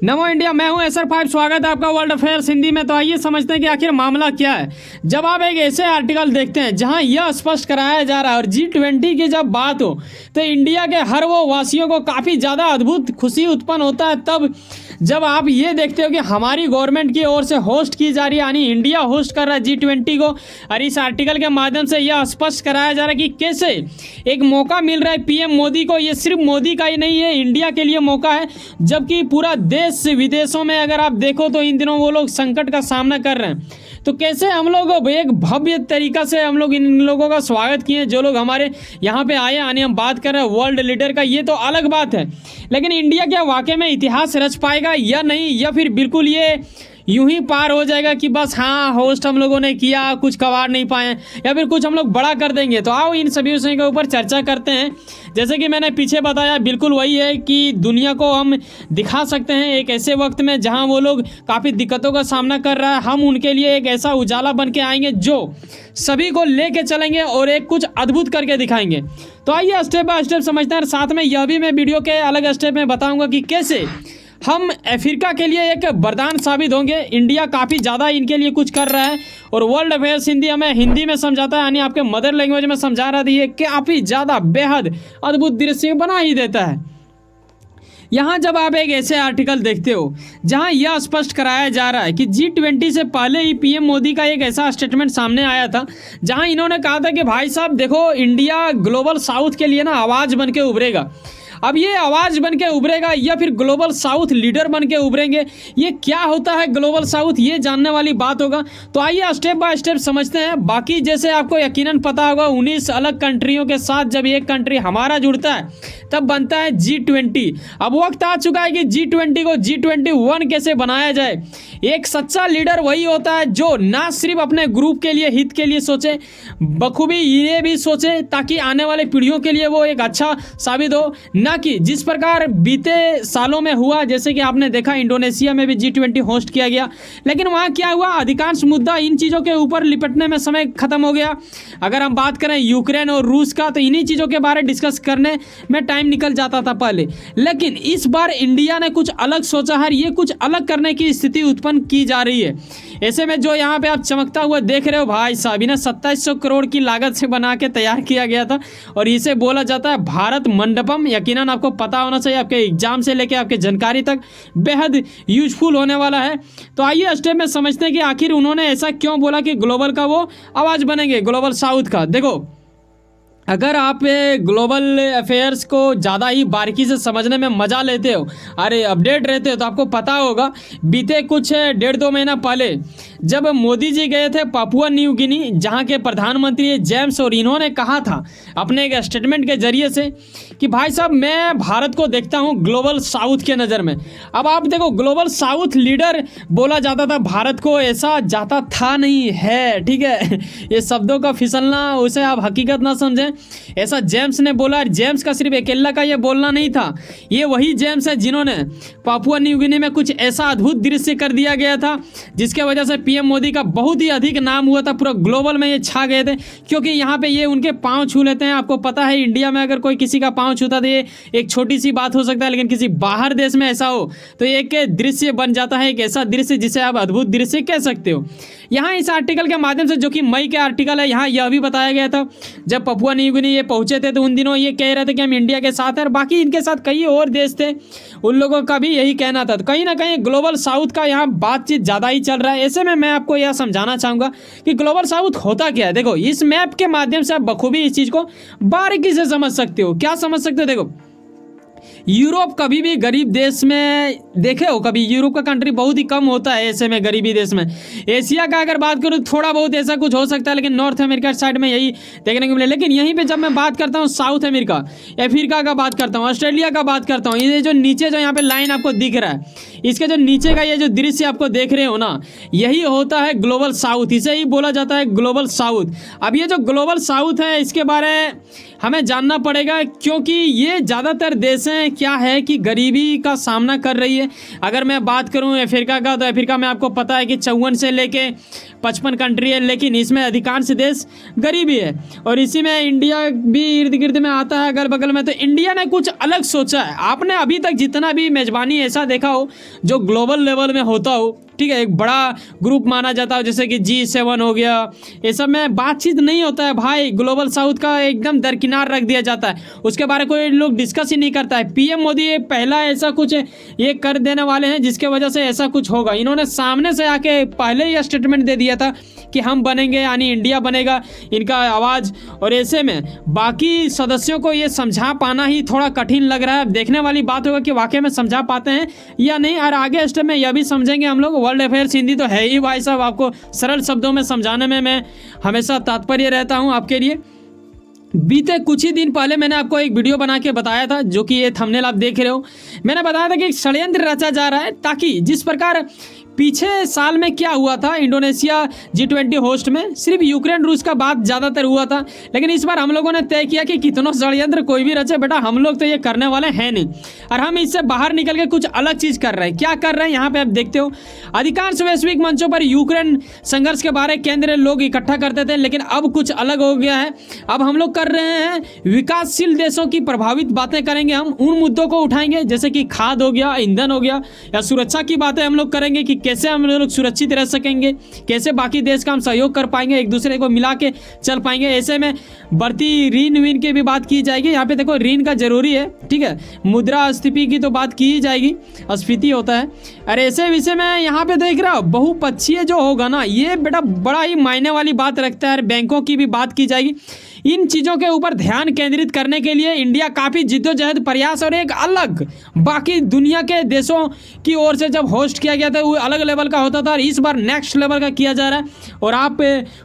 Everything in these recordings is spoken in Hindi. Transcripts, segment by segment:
नमो इंडिया, मैं हूं SR5। स्वागत है आपका वर्ल्ड अफेयर्स हिंदी में। तो आइए समझते हैं कि आखिर मामला क्या है। जब आप एक ऐसे आर्टिकल देखते हैं जहां यह स्पष्ट कराया जा रहा है और G20 की जब बात हो तो इंडिया के हर वो वासियों को काफ़ी ज़्यादा अद्भुत खुशी उत्पन्न होता है तब जब आप ये देखते हो कि हमारी गवर्नमेंट की ओर से होस्ट की जा रही है, यानी इंडिया होस्ट कर रहा है G20 को। और इस आर्टिकल के माध्यम से यह स्पष्ट कराया जा रहा है कि कैसे एक मौका मिल रहा है पीएम मोदी को। ये सिर्फ मोदी का ही नहीं है, इंडिया के लिए मौका है, जबकि पूरा देश विदेशों में अगर आप देखो तो इन दिनों वो लोग संकट का सामना कर रहे हैं। तो कैसे हम लोग एक भव्य तरीका से हम लोग इन लोगों का स्वागत किए जो लोग हमारे यहाँ पे आए। आने हम बात कर रहे हैं वर्ल्ड लीडर का, ये तो अलग बात है, लेकिन इंडिया क्या वाकई में इतिहास रच पाएगा या नहीं, या फिर बिल्कुल ये यूं ही पार हो जाएगा कि बस हाँ होस्ट हम लोगों ने किया, कुछ कवाड़ नहीं पाए, या फिर कुछ हम लोग बड़ा कर देंगे। तो आओ इन सभी विषयों के ऊपर चर्चा करते हैं। जैसे कि मैंने पीछे बताया, बिल्कुल वही है कि दुनिया को हम दिखा सकते हैं एक ऐसे वक्त में जहां वो लोग काफ़ी दिक्कतों का सामना कर रहा है। हम उनके लिए एक ऐसा उजाला बन के आएंगे जो सभी को लेके चलेंगे और एक कुछ अद्भुत करके दिखाएंगे। तो आइए स्टेप बाय स्टेप समझते हैं। साथ में यह भी मैं वीडियो के अलग स्टेप में बताऊँगा कि कैसे हम अफ्रीका के लिए एक वरदान साबित होंगे। इंडिया काफ़ी ज़्यादा इनके लिए कुछ कर रहा है और वर्ल्ड अफेयर्स हिंदी हमें हिंदी में समझाता है, यानी आपके मदर लैंग्वेज में समझा रहा था। ये काफ़ी ज़्यादा बेहद अद्भुत दृश्य बना ही देता है। यहाँ जब आप एक ऐसे आर्टिकल देखते हो जहाँ यह स्पष्ट कराया जा रहा है कि G20 से पहले ही पीएम मोदी का एक ऐसा स्टेटमेंट सामने आया था जहाँ इन्होंने कहा था कि भाई साहब देखो, इंडिया ग्लोबल साउथ के लिए ना आवाज़ बन के उभरेगा। अब ये आवाज़ बन के उभरेगा या फिर ग्लोबल साउथ लीडर बन के उभरेंगे, ये क्या होता है ग्लोबल साउथ, ये जानने वाली बात होगा। तो आइए स्टेप बाय स्टेप समझते हैं। बाकी जैसे आपको यकीनन पता होगा 19 अलग कंट्रियों के साथ जब एक कंट्री हमारा जुड़ता है तब बनता है G20। अब वक्त आ चुका है कि G20 को G21 कैसे बनाया जाए। एक सच्चा लीडर वही होता है जो ना सिर्फ अपने ग्रुप के लिए हित के लिए सोचे, बखूबी ये भी सोचे ताकि आने वाले पीढ़ियों के लिए वो एक अच्छा साबित हो, ना कि जिस प्रकार बीते सालों में हुआ। जैसे कि आपने देखा इंडोनेशिया में भी G20 होस्ट किया गया, लेकिन वहाँ क्या हुआ, अधिकांश मुद्दा इन चीज़ों के ऊपर लिपटने में समय खत्म हो गया। अगर हम बात करें यूक्रेन और रूस का तो इन्हीं चीज़ों के बारे डिस्कस करने में टाइम निकल जाता था पहले, लेकिन इस बार इंडिया ने कुछ अलग सोचा है। ये कुछ अलग करने की स्थिति उत्पन्न की जा रही है। ऐसे में जो यहाँ पे आप चमकता हुआ देख रहे हो भाई साहब, इन्हें 2700 करोड़ की लागत से बना के तैयार किया गया था और इसे बोला जाता है भारत मंडपम। यकीनन आपको पता होना चाहिए, आपके एग्जाम से लेके आपके जानकारी तक बेहद यूजफुल होने वाला है। तो आइए स्टेप में समझते हैं कि आखिर उन्होंने ऐसा क्यों बोला कि ग्लोबल का वो आवाज़ बनेंगे, ग्लोबल साउथ का। देखो, अगर आप ग्लोबल अफेयर्स को ज़्यादा ही बारीकी से समझने में मज़ा लेते हो, अरे अपडेट रहते हो, तो आपको पता होगा बीते कुछ 1.5-2 महीना पहले जब मोदी जी गए थे पापुआ न्यू गिनी, जहाँ के प्रधानमंत्री जेम्स, और इन्होंने कहा था अपने एक स्टेटमेंट के जरिए से कि भाई साहब मैं भारत को देखता हूँ ग्लोबल साउथ के नज़र में। अब आप देखो, ग्लोबल साउथ लीडर बोला जाता था भारत को, ऐसा जाता था नहीं है, ठीक है। ये शब्दों का फिसलना, उसे आप हकीकत ना समझें, ऐसा जेम्स ने बोला। जेम्स का सिर्फ अकेला का ये बोलना नहीं था, ये वही जेम्स है जिन्होंने पापुआ न्यू गिनी में कुछ ऐसा अद्भुत दृश्य कर दिया गया था जिसके वजह से पीएम मोदी का बहुत ही अधिक नाम हुआ था। पूरा ग्लोबल में ये छा गए थे क्योंकि यहाँ पे ये उनके पाँव छू लेते हैं। आपको पता है इंडिया में अगर कोई किसी का पाँव छूता तो ये एक छोटी सी बात हो सकता है, लेकिन किसी बाहर देश में ऐसा हो तो एक दृश्य बन जाता है, एक ऐसा दृश्य जिसे आप अद्भुत दृश्य कह सकते हो। यहाँ इस आर्टिकल के माध्यम से, जो कि मई के आर्टिकल है, यहाँ यह भी बताया गया था जब पापुआ न्यू गिनी ये पहुंचे थे तो उन दिनों ये कह रहे थे कि हम इंडिया के साथ हैं, और बाकी इनके साथ कई और देश थे, उन लोगों का भी यही कहना था। तो कहीं ना कहीं ग्लोबल साउथ का यहाँ बातचीत ज़्यादा ही चल रहा है। ऐसे में मैं आपको यह समझाना चाहूँगा कि ग्लोबल साउथ होता क्या है। देखो, इस मैप के माध्यम से आप बखूबी इस चीज़ को बारीकी से समझ सकते हो। क्या समझ सकते हो? देखो, यूरोप कभी भी गरीब देश में देखे हो कभी, यूरोप का कंट्री बहुत ही कम होता है ऐसे में गरीबी देश में। एशिया का अगर बात करूँ थोड़ा बहुत ऐसा कुछ हो सकता है, लेकिन नॉर्थ अमेरिका साइड में यही देखने को मिले। लेकिन यहीं पे जब मैं बात करता हूँ साउथ अमेरिका, अफ्रीका का बात करता हूँ, ऑस्ट्रेलिया का बात करता हूँ, ये जो नीचे जो यहाँ पे लाइन आपको दिख रहा है, इसके जो नीचे का ये जो दृश्य आपको देख रहे हो ना, यही होता है ग्लोबल साउथ। इसे ही बोला जाता है ग्लोबल साउथ। अब ये जो ग्लोबल साउथ है इसके बारे हमें जानना पड़ेगा, क्योंकि ये ज़्यादातर देश हैं क्या है कि गरीबी का सामना कर रही है। अगर मैं बात करूं अफ्रीका का, तो अफ्रीका में आपको पता है कि 54 से लेके 55 कंट्री है, लेकिन इसमें अधिकांश देश गरीबी है। और इसी में इंडिया भी इर्द गिर्द में आता है, अगल बगल में। तो इंडिया ने कुछ अलग सोचा है। आपने अभी तक जितना भी मेज़बानी ऐसा देखा हो जो ग्लोबल लेवल में होता हो, ठीक है, एक बड़ा ग्रुप माना जाता है जैसे कि G7 हो गया, ये सब में बातचीत नहीं होता है भाई। ग्लोबल साउथ का एकदम दरकिनार रख दिया जाता है, उसके बारे में कोई लोग डिस्कस ही नहीं करता है। पीएम मोदी ये पहला ऐसा कुछ ये कर देने वाले हैं जिसके वजह से ऐसा कुछ होगा। इन्होंने सामने से आके पहले ही स्टेटमेंट दे दिया था कि हम बनेंगे, यानी इंडिया बनेगा, इनका आवाज़। और ऐसे में बाकी सदस्यों को ये समझा पाना ही थोड़ा कठिन लग रहा है। देखने वाली बात होगा कि वाकई में समझा पाते हैं या नहीं। और आगे स्टेप में यह भी समझेंगे हम लोग। वर्ल्ड अफेयर्स हिंदी तो है ही भाई साहब, आपको सरल शब्दों में समझाने में मैं हमेशा तात्पर्य रहता हूं आपके लिए। बीते कुछ ही दिन पहले मैंने आपको एक वीडियो बना के बताया था, जो कि ये थंबनेल आप देख रहे हो। मैंने बताया था कि एक षड्यंत्र रचा जा रहा है, ताकि जिस प्रकार पीछे साल में क्या हुआ था इंडोनेशिया G20 होस्ट में, सिर्फ यूक्रेन रूस का बात ज़्यादातर हुआ था। लेकिन इस बार हम लोगों ने तय किया कि कितनों षड्यंत्र कोई भी रचे बेटा, हम लोग तो ये करने वाले हैं नहीं, और हम इससे बाहर निकल के कुछ अलग चीज़ कर रहे हैं। क्या कर रहे हैं यहाँ पे आप देखते हो। अधिकांश वैश्विक मंचों पर यूक्रेन संघर्ष के बारे केंद्र लोग इकट्ठा करते थे, लेकिन अब कुछ अलग हो गया है। अब हम लोग कर रहे हैं विकासशील देशों की प्रभावित बातें करेंगे। हम उन मुद्दों को उठाएंगे जैसे कि खाद हो गया, ईंधन हो गया, या सुरक्षा की बातें हम लोग करेंगे कि कैसे हम लोग सुरक्षित रह सकेंगे, कैसे बाकी देश का हम सहयोग कर पाएंगे, एक दूसरे को मिला के चल पाएंगे। ऐसे में बढ़ती ऋण विन की भी बात की जाएगी। यहाँ पे देखो ऋण का जरूरी है, ठीक है, मुद्रास्फीति की तो बात की ही जाएगी, स्फीति होता है। अरे ऐसे विषय में यहाँ पे देख रहा हो बहुपक्षीय जो होगा ना, ये बेटा बड़ा ही मायने वाली बात रखता है। बैंकों की भी बात की जाएगी। इन चीज़ों के ऊपर ध्यान केंद्रित करने के लिए इंडिया काफ़ी जिद्दोजहद प्रयास और एक अलग बाकी दुनिया के देशों की ओर से जब होस्ट किया गया था वो अलग लेवल का होता था, और इस बार नेक्स्ट लेवल का किया जा रहा है। और आप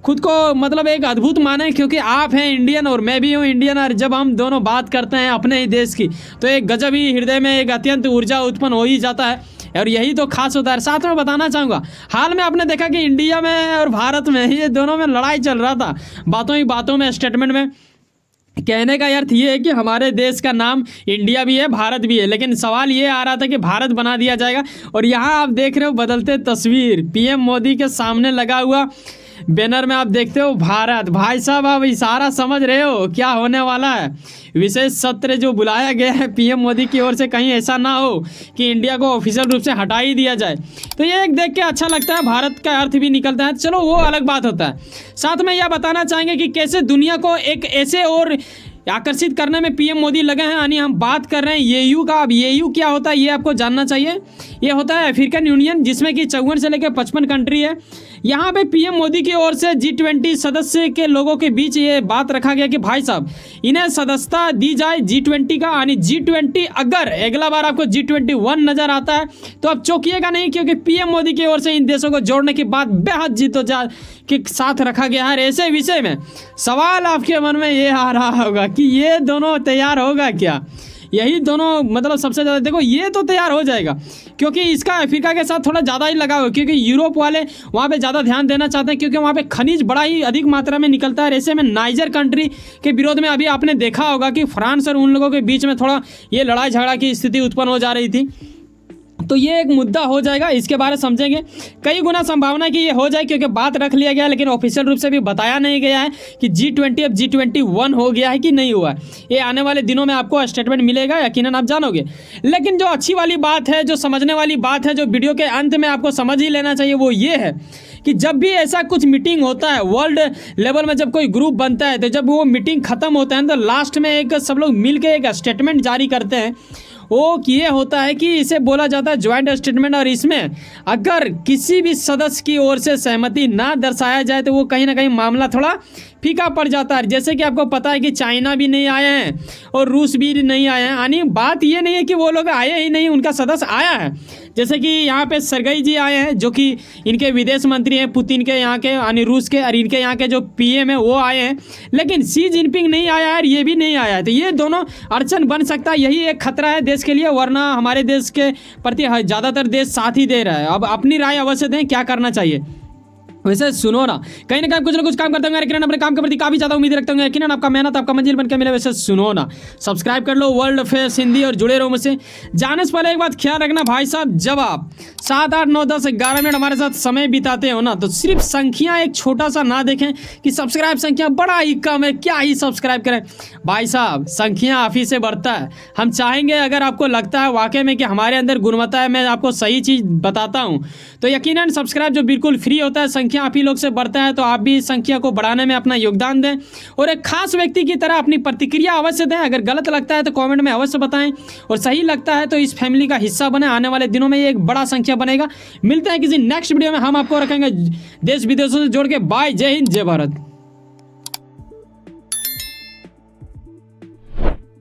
खुद को मतलब एक अद्भुत माने, क्योंकि आप हैं इंडियन और मैं भी हूँ इंडियन, और जब हम दोनों बात करते हैं अपने ही देश की तो एक गजब ही हृदय में एक अत्यंत ऊर्जा उत्पन्न हो ही जाता है, और यही तो खास होता है। साथ में बताना चाहूँगा, हाल में आपने देखा कि इंडिया में और भारत में ये दोनों में लड़ाई चल रहा था, बातों ही बातों में स्टेटमेंट में। कहने का अर्थ ये है कि हमारे देश का नाम इंडिया भी है, भारत भी है, लेकिन सवाल ये आ रहा था कि भारत बना दिया जाएगा। और यहाँ आप देख रहे हो बदलते तस्वीर, पीएम मोदी के सामने लगा हुआ बैनर में आप देखते हो भारत। भाई साहब आप इशारा समझ रहे हो क्या होने वाला है। विशेष सत्र जो बुलाया गया है पीएम मोदी की ओर से, कहीं ऐसा ना हो कि इंडिया को ऑफिशियल रूप से हटा ही दिया जाए। तो ये एक देख के अच्छा लगता है, भारत का अर्थ भी निकलता है। चलो वो अलग बात होता है। साथ में यह बताना चाहेंगे कि कैसे दुनिया को एक ऐसे और आकर्षित करने में पीएम मोदी लगे हैं। यानी हम बात कर रहे हैं एयू का। अब एयू क्या होता है ये आपको जानना चाहिए। ये होता है अफ्रीकन यूनियन, जिसमें कि 54 से लेकर 55 कंट्री है। यहाँ पे पीएम मोदी की ओर से G20 सदस्य के लोगों के बीच ये बात रखा गया कि भाई साहब इन्हें सदस्यता दी जाए G20 का। यानी G20 अगर अगला बार आपको G21 नजर आता है तो आप चौंकिएगा नहीं, क्योंकि पीएम मोदी की ओर से इन देशों को जोड़ने की बात बेहद जिद्दोजहद के साथ रखा गया है। ऐसे विषय में सवाल आपके मन में ये आ रहा होगा कि ये दोनों तैयार होगा क्या। यही दोनों मतलब सबसे ज़्यादा देखो ये तो तैयार हो जाएगा, क्योंकि इसका अफ्रीका के साथ थोड़ा ज़्यादा ही लगा हुआ, क्योंकि यूरोप वाले वहाँ पे ज़्यादा ध्यान देना चाहते हैं, क्योंकि वहाँ पे खनिज बड़ा ही अधिक मात्रा में निकलता है। ऐसे में नाइजर कंट्री के विरोध में अभी आपने देखा होगा कि फ्रांस और उन लोगों के बीच में थोड़ा ये लड़ाई झगड़ा की स्थिति उत्पन्न हो जा रही थी। तो ये एक मुद्दा हो जाएगा, इसके बारे में समझेंगे। कई गुना संभावना कि ये हो जाए, क्योंकि बात रख लिया गया, लेकिन ऑफिशियल रूप से भी बताया नहीं गया है कि G20 अब G21 हो गया है कि नहीं हुआ है। ये आने वाले दिनों में आपको स्टेटमेंट मिलेगा, यकीनन आप जानोगे। लेकिन जो अच्छी वाली बात है, जो समझने वाली बात है, जो वीडियो के अंत में आपको समझ ही लेना चाहिए, वो ये है कि जब भी ऐसा कुछ मीटिंग होता है वर्ल्ड लेवल में, जब कोई ग्रुप बनता है, तो जब वो मीटिंग खत्म होता है तो लास्ट में एक सब लोग मिल के एक स्टेटमेंट जारी करते हैं। वो ये होता है कि इसे बोला जाता है ज्वाइंट स्टेटमेंट। और इसमें अगर किसी भी सदस्य की ओर से सहमति ना दर्शाया जाए तो वो कहीं ना कहीं मामला थोड़ा फीका पड़ जाता है। जैसे कि आपको पता है कि चाइना भी नहीं आए हैं और रूस भी नहीं आए हैं। यानी बात ये नहीं है कि वो लोग आए ही नहीं, उनका सदस्य आया है। जैसे कि यहाँ पे सरगई जी आए हैं, जो कि इनके विदेश मंत्री हैं, पुतिन के यहाँ के, यानी रूस के, और इनके यहाँ के जो पीएम है वो आए हैं। लेकिन शी जिनपिंग नहीं आया है और ये भी नहीं आया है। तो ये दोनों अड़चन बन सकता है। यही एक खतरा है देश के लिए, वरना हमारे देश के प्रति ज़्यादातर देश साथ ही दे रहा है। अब अपनी राय अवश्य दें, क्या करना चाहिए। वैसे सुनो ना कहीं ना कुछ काम करते होंगे, लेकिन अपने काम के प्रति काफी ज्यादा उम्मीद रखते होंगे, लेकिन आपका मेहनत आपका मंजिल बनकर मिले। वैसे सुनो ना, सब्सक्राइब कर लो वर्ल्ड अफेयर्स हिंदी और जुड़े रहो मुझसे। जाने से पहले एक बात ख्याल रखना भाई साहब, जब आप 7, 8, 9, 10, 11 मिनट हमारे साथ समय बिताते हो ना, तो सिर्फ संख्या एक छोटा सा ना देखें कि सब्सक्राइब संख्या बड़ा ही कम है, क्या ही सब्सक्राइब करें। भाई साहब संख्या आप ही से बढ़ता है। हम चाहेंगे अगर आपको लगता है वाकई में कि हमारे अंदर गुणवत्ता है, मैं आपको सही चीज़ बताता हूँ, तो यकीनन सब्सक्राइब जो बिल्कुल फ्री होता है, संख्या आप ही लोग से बढ़ता है, तो आप भी इस संख्या को बढ़ाने में अपना योगदान दें और एक खास व्यक्ति की तरह अपनी प्रतिक्रिया अवश्य दें। अगर गलत लगता है तो कमेंट में अवश्य बताएं और सही लगता है तो इस फैमिली का हिस्सा बने। आने वाले दिनों में ये एक बड़ा संख्या बनेगा। मिलते हैं किसी नेक्स्ट वीडियो में, हम आपको रखेंगे देश विदेशों से जोड़ के। बाय, जय हिंद, जय भारत।